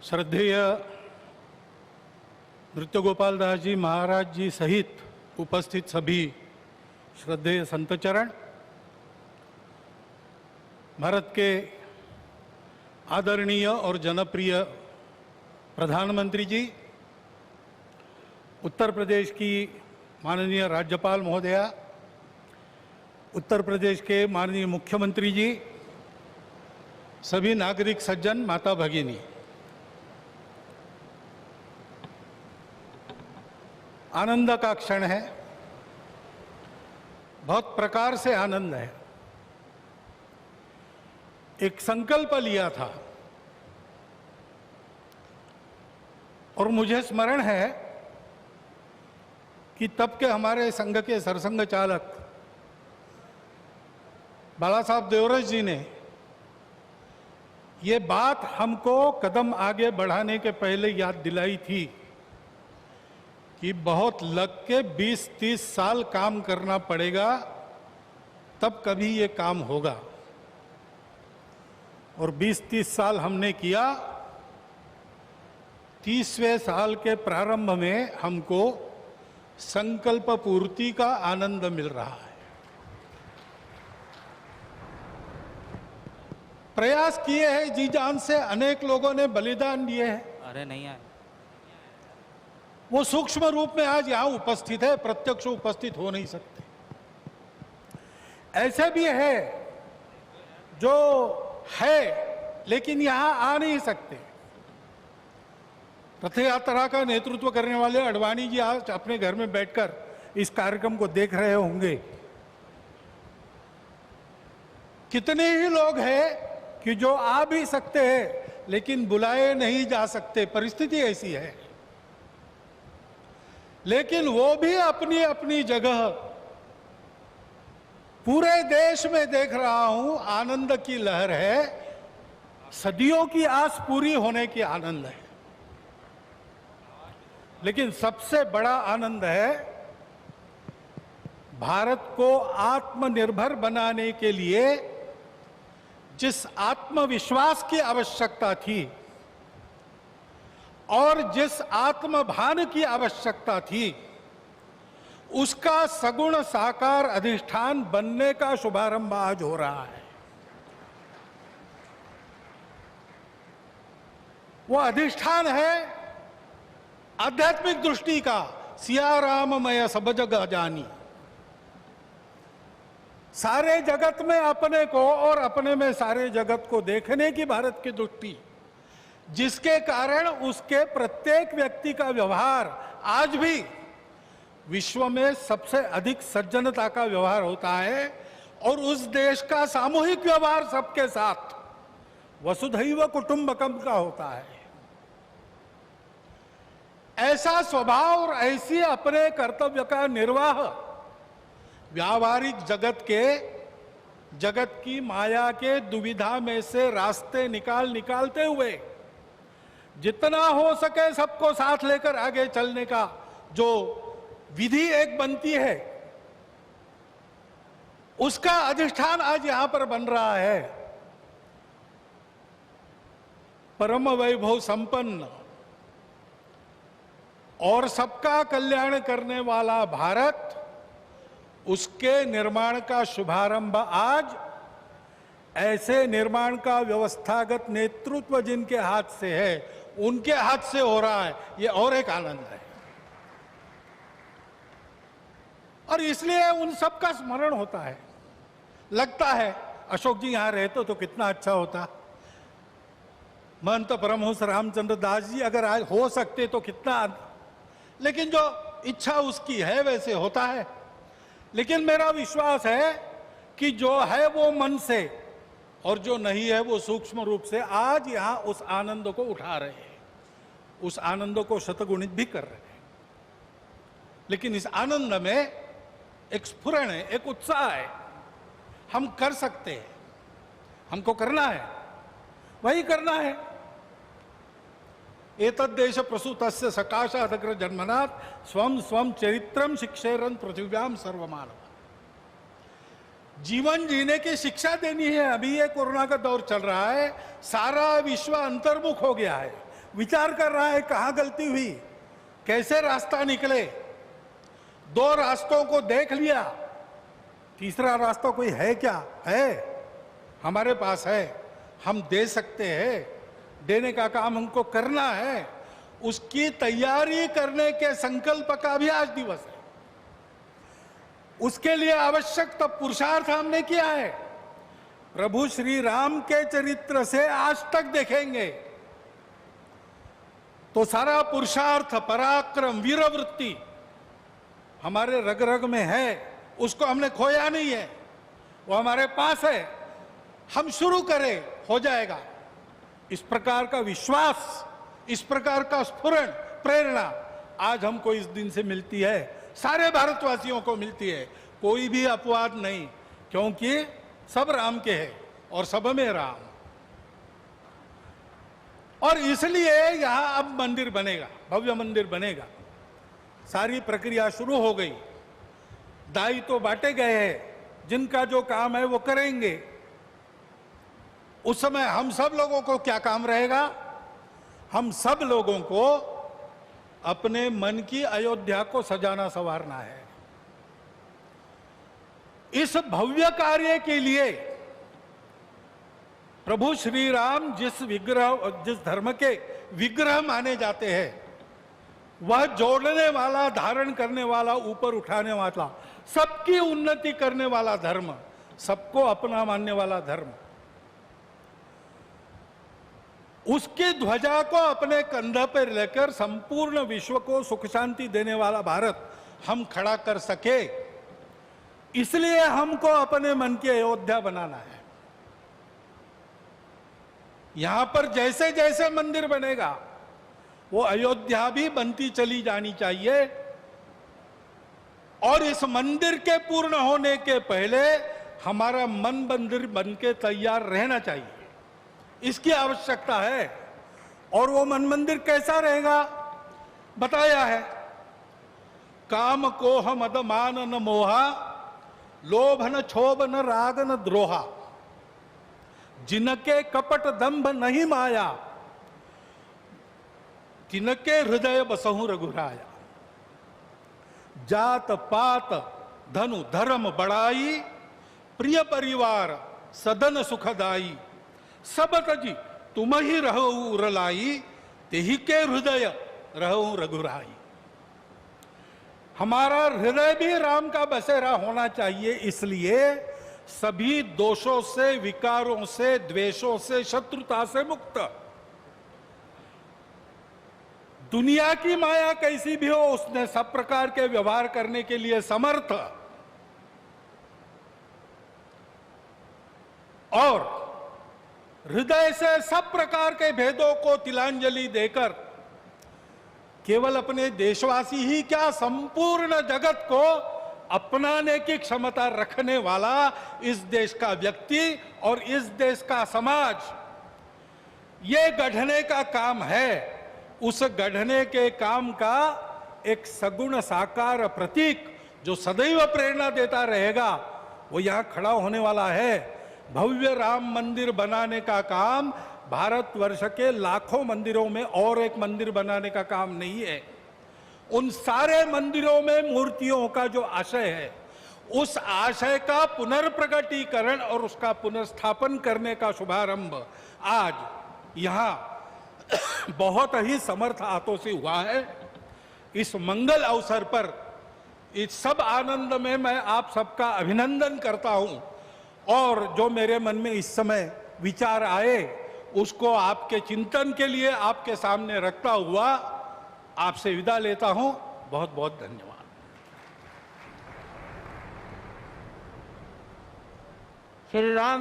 श्रद्धेय नृत्य गोपाल दास जी महाराज जी सहित उपस्थित सभी श्रद्धेय संतचरण, भारत के आदरणीय और जनप्रिय प्रधानमंत्री जी, उत्तर प्रदेश की माननीय राज्यपाल महोदया, उत्तर प्रदेश के माननीय मुख्यमंत्री जी, सभी नागरिक सज्जन, माता भगिनी, आनंद का क्षण है। बहुत प्रकार से आनंद है। एक संकल्प लिया था और मुझे स्मरण है कि तब के हमारे संघ के सरसंघ चालक बाला साहब देवरस जी ने ये बात हमको कदम आगे बढ़ाने के पहले याद दिलाई थी कि बहुत लग के 20-30 साल काम करना पड़ेगा, तब कभी ये काम होगा। और 20-30 साल हमने किया। 30वें साल के प्रारंभ में हमको संकल्प पूर्ति का आनंद मिल रहा है। प्रयास किए हैं जी जान से, अनेक लोगों ने बलिदान दिए हैं। अरे नहीं आए, वो सूक्ष्म रूप में आज यहां उपस्थित है, प्रत्यक्ष उपस्थित हो नहीं सकते। ऐसे भी है जो है लेकिन यहां आ नहीं सकते। रथ यात्रा का नेतृत्व करने वाले अडवाणी जी आज अपने घर में बैठकर इस कार्यक्रम को देख रहे होंगे। कितने ही लोग हैं कि जो आ भी सकते हैं लेकिन बुलाए नहीं जा सकते, परिस्थिति ऐसी है। लेकिन वो भी अपनी अपनी जगह, पूरे देश में देख रहा हूं आनंद की लहर है। सदियों की आस पूरी होने की आनंद है। लेकिन सबसे बड़ा आनंद है भारत को आत्मनिर्भर बनाने के लिए जिस आत्मविश्वास की आवश्यकता थी और जिस आत्मभान की आवश्यकता थी, उसका सगुण साकार अधिष्ठान बनने का शुभारंभ आज हो रहा है। वो अधिष्ठान है आध्यात्मिक दृष्टि का। सिया राममय सब जग जानी। सारे जगत में अपने को और अपने में सारे जगत को देखने की भारत की दृष्टि, जिसके कारण उसके प्रत्येक व्यक्ति का व्यवहार आज भी विश्व में सबसे अधिक सज्जनता का व्यवहार होता है। और उस देश का सामूहिक व्यवहार सबके साथ वसुधैव कुटुंबकम का होता है। ऐसा स्वभाव और ऐसी अपने कर्तव्य का निर्वाह व्यावहारिक जगत की माया के दुविधा में से रास्ते निकालते हुए जितना हो सके सबको साथ लेकर आगे चलने का जो विधि एक बनती है, उसका अधिष्ठान आज यहां पर बन रहा है। परम वैभव संपन्न और सबका कल्याण करने वाला भारत, उसके निर्माण का शुभारंभ आज ऐसे निर्माण का व्यवस्थागत नेतृत्व जिनके हाथ से है, उनके हाथ से हो रहा है। ये और एक आनंद है। और इसलिए उन सब का स्मरण होता है। लगता है अशोक जी यहां रहते तो कितना अच्छा होता, महंत परमहंस रामचंद्र दास जी अगर आज हो सकते तो कितना। लेकिन जो इच्छा उसकी है वैसे होता है। लेकिन मेरा विश्वास है कि जो है वो मन से और जो नहीं है वो सूक्ष्म रूप से आज यहां उस आनंद को उठा रहे हैं, उस आनंद को शतगुणित भी कर रहे हैं। लेकिन इस आनंद में एक स्फुरण है, एक उत्साह है। हम कर सकते हैं, हमको करना है, वही करना है। एतद्देश प्रसूतस्य सकाशादग्र जन्मनात् स्वम स्वम चरित्रम शिक्षेरन पृथिव्याम सर्वमानव। जीवन जीने की शिक्षा देनी है। अभी ये कोरोना का दौर चल रहा है, सारा विश्व अंतर्मुख हो गया है। विचार कर रहा है कहाँ गलती हुई, कैसे रास्ता निकले। दो रास्तों को देख लिया, तीसरा रास्ता कोई है क्या? है, हमारे पास है, हम दे सकते हैं, देने का काम हमको करना है। उसकी तैयारी करने के संकल्प का भी आज दिवस है। उसके लिए आवश्यक तब पुरुषार्थ हमने किया है। प्रभु श्री राम के चरित्र से आज तक देखेंगे तो सारा पुरुषार्थ, पराक्रम, वीरवृत्ति हमारे रग रग में है। उसको हमने खोया नहीं है, वो हमारे पास है। हम शुरू करें, हो जाएगा। इस प्रकार का विश्वास, इस प्रकार का स्फुरण, प्रेरणा आज हमको इस दिन से मिलती है, सारे भारतवासियों को मिलती है। कोई भी अपवाद नहीं, क्योंकि सब राम के हैं और सब में राम। और इसलिए यहां अब मंदिर बनेगा, भव्य मंदिर बनेगा। सारी प्रक्रिया शुरू हो गई, दाई तो बांटे गए हैं, जिनका जो काम है वो करेंगे। उस समय हम सब लोगों को क्या काम रहेगा? हम सब लोगों को अपने मन की अयोध्या को सजाना संवारना है। इस भव्य कार्य के लिए प्रभु श्री राम जिस धर्म के विग्रह माने जाते हैं, वह जोड़ने वाला, धारण करने वाला, ऊपर उठाने वाला, सबकी उन्नति करने वाला धर्म, सबको अपना मानने वाला धर्म, उसकी ध्वजा को अपने कंधा पर लेकर संपूर्ण विश्व को सुख शांति देने वाला भारत हम खड़ा कर सके, इसलिए हमको अपने मन की अयोध्या बनाना है। यहां पर जैसे जैसे मंदिर बनेगा वो अयोध्या भी बनती चली जानी चाहिए। और इस मंदिर के पूर्ण होने के पहले हमारा मन मंदिर बनके तैयार रहना चाहिए, इसकी आवश्यकता है। और वो मन मंदिर कैसा रहेगा बताया है। काम कोह मद मान न मोहा, लोभ न क्षोभ न राग न द्रोहा, जिनके कपट दंभ नहीं माया, तिनके हृदय बसहु रघुराया। जात पात धनु धर्म बड़ाई, प्रिय परिवार सदन सुखदाई, सब तजी तुम ही रहो उरलाई, तेहि के हृदय रहो रघुराई। हमारा हृदय भी राम का बसेरा होना चाहिए। इसलिए सभी दोषों से, विकारों से, द्वेषों से, शत्रुता से मुक्त। दुनिया की माया कैसी भी हो, उसने सब प्रकार के व्यवहार करने के लिए समर्थ। और हृदय से सब प्रकार के भेदों को तिलांजलि देकर केवल अपने देशवासी ही क्या, संपूर्ण जगत को अपनाने की क्षमता रखने वाला इस देश का व्यक्ति और इस देश का समाज, ये गढ़ने का काम है। उस गढ़ने के काम का एक सगुण साकार प्रतीक जो सदैव प्रेरणा देता रहेगा, वो यहां खड़ा होने वाला है। भव्य राम मंदिर बनाने का काम भारतवर्ष के लाखों मंदिरों में और एक मंदिर बनाने का काम नहीं है। उन सारे मंदिरों में मूर्तियों का जो आशय है, उस आशय का पुनर्प्रगटीकरण और उसका पुनर्स्थापन करने का शुभारंभ आज यहां बहुत ही समर्थ हाथों से हुआ है। इस मंगल अवसर पर इस सब आनंद में मैं आप सबका अभिनंदन करता हूं। और जो मेरे मन में इस समय विचार आए, उसको आपके चिंतन के लिए आपके सामने रखता हुआ आपसे विदा लेता हूं। बहुत बहुत धन्यवाद। श्री राम